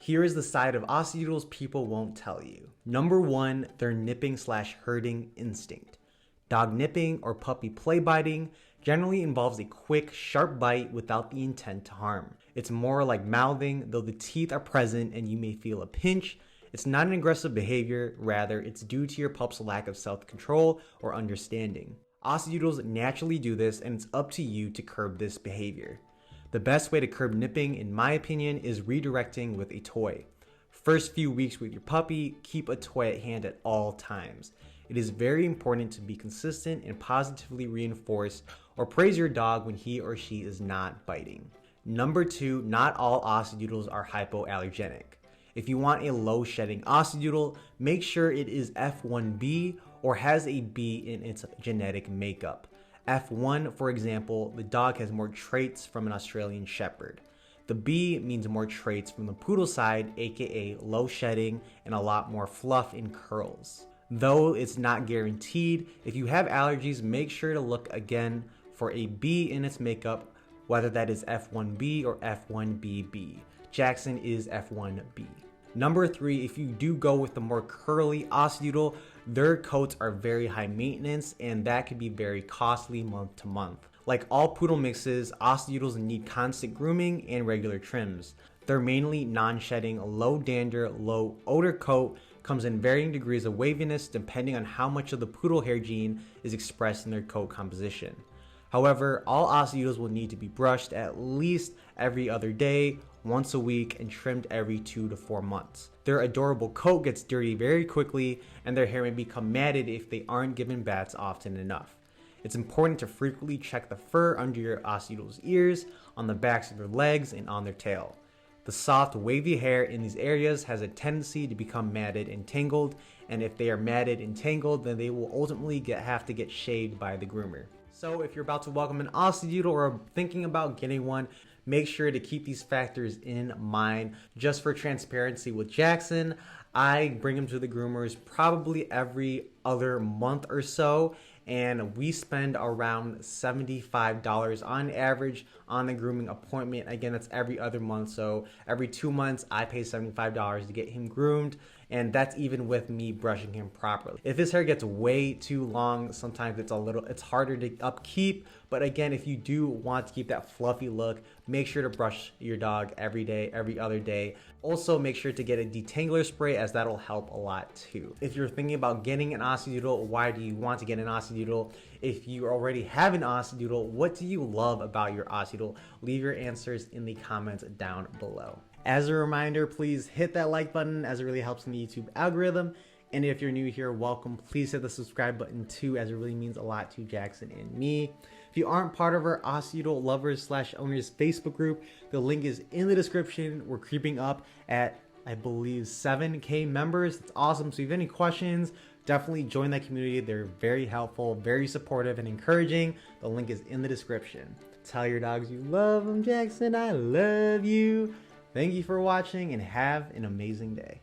Here is the side of Aussiedoodles people won't tell you. Number 1, their nipping/herding instinct. Dog nipping or puppy play biting generally involves a quick, sharp bite without the intent to harm. It's more like mouthing, though the teeth are present and you may feel a pinch. It's not an aggressive behavior, rather it's due to your pup's lack of self-control or understanding. Aussiedoodles naturally do this, and it's up to you to curb this behavior. The best way to curb nipping, in my opinion, is redirecting with a toy. First few weeks with your puppy, keep a toy at hand at all times. It is very important to be consistent and positively reinforce or praise your dog when he or she is not biting. Number 2, not all Aussiedoodles are hypoallergenic. If you want a low shedding Aussiedoodle, make sure it is F1B or has a B in its genetic makeup. F1, for example, the dog has more traits from an Australian Shepherd. The B means more traits from the Poodle side, aka low shedding and a lot more fluff and curls. Though it's not guaranteed, if you have allergies, make sure to look again for a B in its makeup, whether that is F1B or F1BB. Jaxon is F1B. Number 3, if you do go with the more curly Aussiedoodle, their coats are very high maintenance and that can be very costly month to month. Like all poodle mixes, Aussiedoodles need constant grooming and regular trims. Their mainly non-shedding, low dander, low odor coat comes in varying degrees of waviness depending on how much of the poodle hair gene is expressed in their coat composition. However, all Aussiedoodles will need to be brushed at least every other day, once a week, and trimmed every 2 to 4 months. Their adorable coat gets dirty very quickly, and their hair may become matted if they aren't given baths often enough. It's important to frequently check the fur under your Aussiedoodles' ears, on the backs of their legs, and on their tail. The soft, wavy hair in these areas has a tendency to become matted and tangled, and if they are matted and tangled, then they will ultimately have to get shaved by the groomer. So if you're about to welcome an Aussiedoodle or are thinking about getting one, make sure to keep these factors in mind. Just for transparency with Jaxon, I bring him to the groomers probably every other month or so, and we spend around $75 on average on the grooming appointment. Again, that's every other month, so every 2 months I pay $75 to get him groomed, and that's even with me brushing him properly. If his hair gets way too long, sometimes it's harder to upkeep, but again, if you do want to keep that fluffy look, make sure to brush your dog every day, every other day. Also, make sure to get a detangler spray, as that'll help a lot too. If you're thinking about getting an Aussiedoodle, why do you want to get an Aussiedoodle? If you already have an Aussiedoodle, what do you love about your Aussiedoodle? Leave your answers in the comments down below. As a reminder, please hit that like button, as it really helps in the YouTube algorithm. And if you're new here, welcome. Please hit the subscribe button too, as it really means a lot to Jaxon and me. If you aren't part of our Aussiedoodle lovers/owners Facebook group, the link is in the description. We're creeping up at, I believe, 7K members. It's awesome. So if you have any questions, definitely join that community. They're very helpful, very supportive, and encouraging. The link is in the description. Tell your dogs you love them, Jaxon. I love you. Thank you for watching, and have an amazing day.